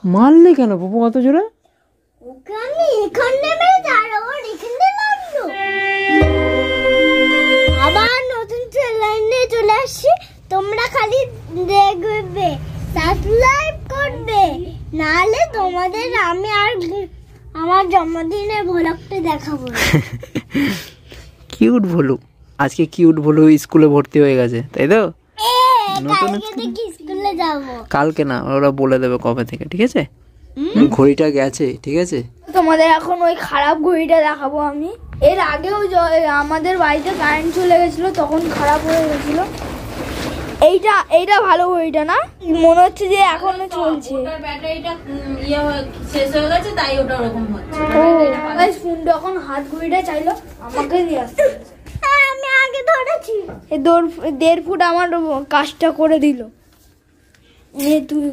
মারলে কেন বাবু অত জোরে? ওকে আমি এখানে মেরে আর এখানে মারলো। আবার নতুন চ্যানেলে চলে আসছি, তোমরা খালি দেখবে, সাবস্ক্রাইব করবে, নাহলে তোমাদের আমি আর আমার জন্মদিনের ভ্লগটা দেখাবো। কিউট ভলু, আজকে কিউট ভলু স্কুলে ভর্তি হয়ে গেছে, তাই তো? কালকে থেকে স্কুলে যাব। কালকে না, ওরা বলে দেবে কবে থেকে, ঠিক আছে? ঘড়িটা গেছে, ঠিক আছে? তোমাদের এখন ওই খারাপ ঘড়িটা দেখাবো আমি। এর আগেও আমাদের বাড়িতে কারেন্ট চলে গেছিল, তখন খারাপ হয়ে গেছিল। এইটা ভালো ঘড়িটা না, মনে হচ্ছে যে এখনো চলছে। ব্যাটারিটা শেষ হয়ে গেছে, তাই ওটা ওরকম হচ্ছে। ফোনটা এখন হাত ঘড়িটা চাইলো, আমাকে দিয়ে আসতে। আমি আগে ধরেছি। 1.5 ফুট আমার কাজটা করে দিল। তুই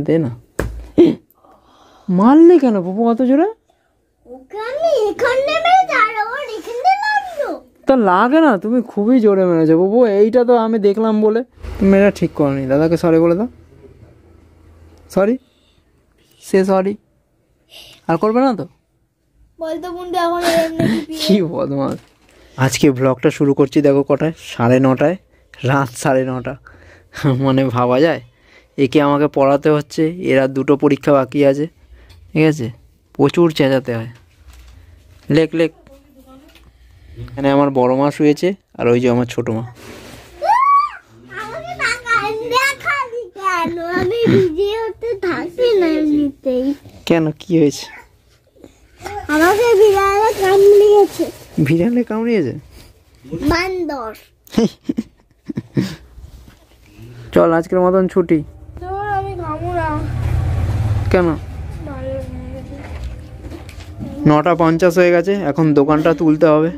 দে না। মারলে কেন বাবু অত জোরে? ওকে আমি এখানে মেরে আর এখানে মারলো। তা লাগে না, তুমি খুবই জোরে মেরেছো বাবু। এইটা তো আমি দেখলাম বলে তুমি এটা ঠিক করনি। দাদাকে সরি বলে দাও। Sorry, say sorry. আর করবে না তো? বলতো বন্ধু এখন কি বদমাস। আজকে ব্লগটা শুরু করছি দেখো কটায়, 9:30, রাত 9:30। মানে ভাবা যায়। একে আমাকে পড়াতে হচ্ছে, এরা 2টো পরীক্ষা বাকি আছে, ঠিক আছে? প্রচুর চেঁচাতে হয়। লেখ লেখ। এখানে আমার বড় মা শুয়েছে, আর ওই যে আমার ছোট মা। আমাকে দেখালি কেন? আমি ভিডিওতে থাকি না এমনিতেই। কেন, কি হয়েছে? আমাকে বিড়ালে কামড়িয়েছে। বিড়ালে কামড়িয়েছে? বান্দর। চল আজকের মতন ছুটি। আমি খাবো না। কেন? 9:50 হয়ে গেছে, এখন দোকানটা তুলতে হবে।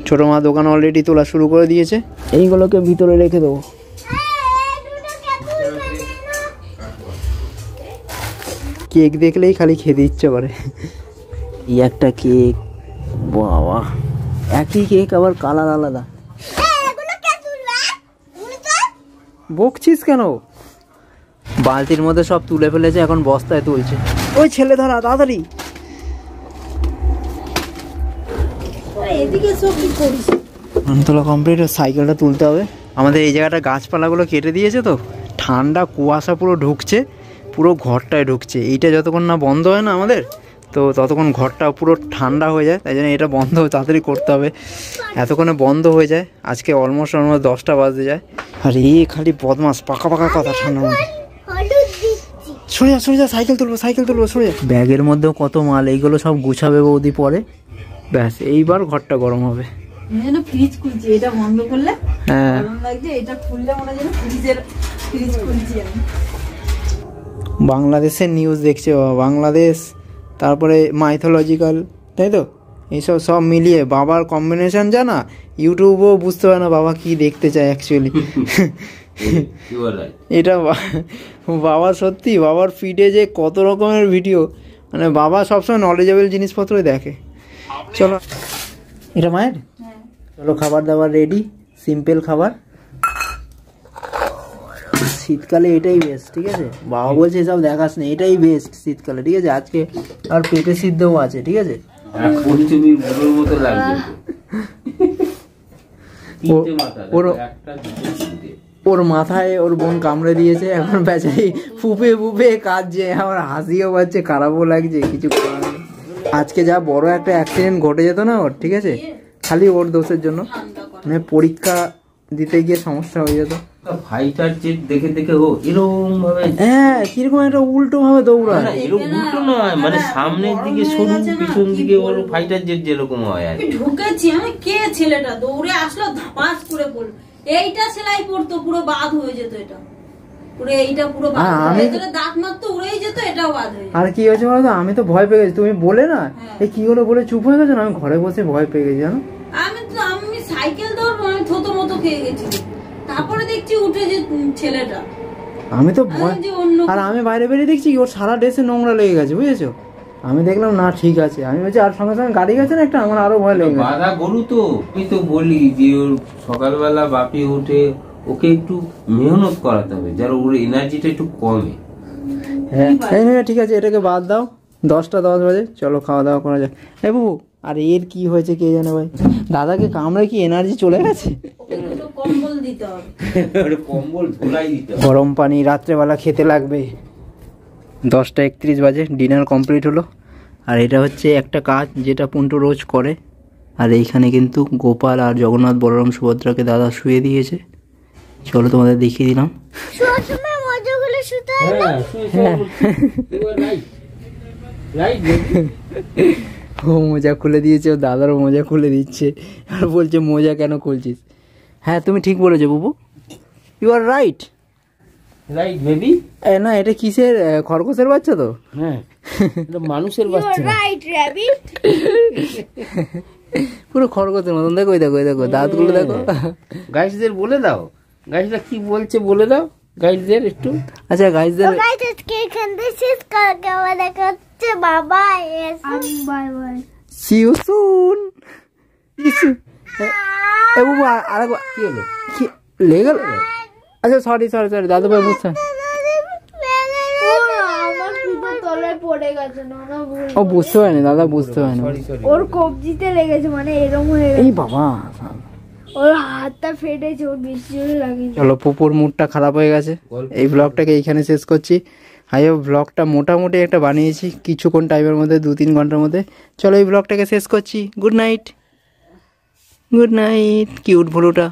ছোটো মা দোকান অলরেডি তোলা শুরু করে দিয়েছে। এইগুলোকে ভিতরে রেখে দেবো। কেক দেখলেই খালি খেতে ইচ্ছে করে। এই একটা কেক, বাবা, একই কেক আবার কালার আলাদা। বকছিস কেন? বালতির মধ্যে সব তুলে ফেলেছে, এখন বস্তায় তুলছে। ওই ছেলে ধরা, তাড়াতাড়ি। এদিকে সব কি করিস? তোলা কমপ্লিট, সাইকেলটা তুলতে হবে। আমাদের এই জায়গাটা গাছপালাগুলো কেটে দিয়েছে তো, ঠান্ডা কুয়াশা পুরো ঢুকছে, পুরো ঘরটায় ঢুকছে। এইটা যতক্ষণ না বন্ধ হয় না আমাদের, তো ততক্ষণ ঘরটা পুরো ঠান্ডা হয়ে যায়। তাই জন্য এটা বন্ধ তাড়াতাড়ি করতে হবে, এতক্ষণে বন্ধ হয়ে যায়। আজকে অলমোস্ট 10টা বাজতে যায়। আর এই খালি বদমাস, পাকা পাকা কথা ঠান্ডার মধ্যে। সরে যা, সাইকেল তুলবো, সরে যা। ব্যাগের মধ্যেও কত মাল, এইগুলো সব গুছাবে বৌদি পরে। ব্যাস, এইবার ঘরটা গরম হবে। ফ্রিজ খুলছি, এটা বন্ধ করলে হ্যাঁ গরম লাগছে, এটা খুললে মনে হয় ফ্রিজ খুলছি আমি। বাংলাদেশের নিউজ দেখছে বাবা, বাংলাদেশ, তারপরে মাইথোলজিক্যাল, তাই তো? এইসব সব মিলিয়ে বাবার কম্বিনেশন জানা, ইউটিউবও বুঝতে পারে না বাবা কি দেখতে চায় অ্যাকচুয়ালি। এটা বাবা সত্যি, বাবার ফিডে যে কত রকমের ভিডিও, মানে বাবা সবসময় নলেজেবল জিনিসপত্রই দেখে। চলো, এটা মায়ের, চলো খাবার দাবার রেডি, সিম্পল খাবার। শীতকালে এটাই বেস্ট, ঠিক আছে? বাবা বলছে এসব দেখাস না, এটাই বেস্ট শীতকালে, ঠিক আছে? আজকে আর পেঁপে সিদ্ধও আছে, ঠিক আছে? ওর মাথায় ওর বোন কামড়ে দিয়েছে, এখন বেচারি ফুপে ফুপে কাঁদছে, আমার হাসিও পাচ্ছে, খারাপও লাগছে, কিছু করার নেই। আজকে যা বড় একটা অ্যাক্সিডেন্ট ঘটে যেত না ওর, ঠিক আছে? খালি ওর দোষের জন্য, মানে পরীক্ষা দিতে গিয়ে সমস্যা হয়ে যেত। ফাইটার জেট দেখে দেখে ও এরকম ভাবে, হ্যাঁ, কিরকম একটা উল্টো ভাবে দৌড়ায়। এরকম উল্টো নয়, মানে সামনের দিকে সরু, পিছন দিকে ওর ফাইটার জেট যেরকম হয় আর ঢুকেছি আমি। কে ছেলেটা দৌড়ে আসলো, ধাপাস করে পড়লো। এইটা সেলাই পড়তো, পুরো বাদ হয়ে যেত। এটা পুরো, এইটা পুরো বাদ হয়ে যেত, দাঁত মারতো উড়েই যেত, এটাও বাদ হয়ে যেত। আর কি হয়েছে বলতো, আমি তো ভয় পেয়ে গেছি। তুমি বলে না এই কি হলো বলে চুপ হয়ে গেছো না, আমি ঘরে বসে ভয় পেয়ে গেছি জানো। আমি সাইকেল ধরবো, আমি থতো মতো খেয়ে গেছি। তারপরে দেখছি উঠে যে ছেলেটা, আমি তো ভয়, আর আমি বাইরে বেরিয়ে দেখছি ওর সারা ড্রেসে নোংরা লেগে গেছে, বুঝেছো? আমি দেখলাম না ঠিক আছে, আমি বলছি আর সঙ্গে সঙ্গে গাড়ি গেছে না একটা, আমার আরো ভয় লেগে গেছে। বাধা গরু তো, আমি তো বলি যে ওর সকালবেলা বাপি উঠে ওকে একটু মেহনত করাতে হবে, যার ওর এনার্জিটা একটু কমে। হ্যাঁ ঠিক আছে, এটাকে বাদ দাও। 10টা 10 বাজে, চলো খাওয়া দাওয়া করা যাক। এ বাবু, আর এর কি হয়েছে কে জানে ভাই, দাদাকে কামড়ে কি এনার্জি চলে গেছে? একটু কম্বল দিতে হবে, কম্বল ধোলাই দিতে হবে। গরম পানি রাত্রেবেলা খেতে লাগবে। 10টা 31 বাজে, ডিনার কমপ্লিট হলো। আর এটা হচ্ছে একটা কাজ যেটা পুন্টু রোজ করে। আর এইখানে কিন্তু গোপাল আর জগন্নাথ, বলরাম, সুভদ্রাকে দাদা শুয়ে দিয়েছে। চলো তোমাদের দেখিয়ে দিলাম। শোয়ার সময় মজাগুলো শুতে হয় না? ও মোজা খুলে দিয়েছে, ও দাদারও মোজা খুলে দিচ্ছে আর বলছে মোজা কেন খুলছিস। হ্যাঁ তুমি ঠিক বলেছো বুবু, you are right. Right baby. না এটা কিসের, খরগোশের বাচ্চা তো? হ্যাঁ, এটা মানুষের বাচ্চা না। Right rabbit. পুরো খরগোশের মতন। দেখো এই দেখো, এই দেখো দাঁতগুলো দেখো। গাইসদের বলে দাও, গাইসরা কি বলছে বলে দাও গাইসদের একটু। আচ্ছা গাইজদের, তো গাইস আজকে এখান থেকে শেষ করে কেমন দেখা হচ্ছে, বাবা bye bye. See you soon. এ বাবু আরেকবার কি হলো? কি লেগে গেল? আচ্ছা সরি দাদু ভাই বুঝছেন, আমার জুতো তলায় পড়ে গেছে না, না ভুল। ও বুঝতে পারেনি দাদা, বুঝতে পারেনি। Sorry sorry. ওর কবজিতে লেগেছে, মানে এরম হয়ে এই গেছে। বাবা, ওর হাতটা ফেটেছে, ওর বেশি জোরে লাগিয়েছে। চলো পুপুর মুডটা খারাপ হয়ে গেছে, এই ব্লগটাকে এইখানে শেষ করছি। ব্লগটা মোটামুটি একটা বানিয়েছি কিছুক্ষণ টাইমের মধ্যে, 2-3 ঘন্টার মধ্যে। চলো এই ব্লগটাকে শেষ করছি। Good night, cute ভুলুটা।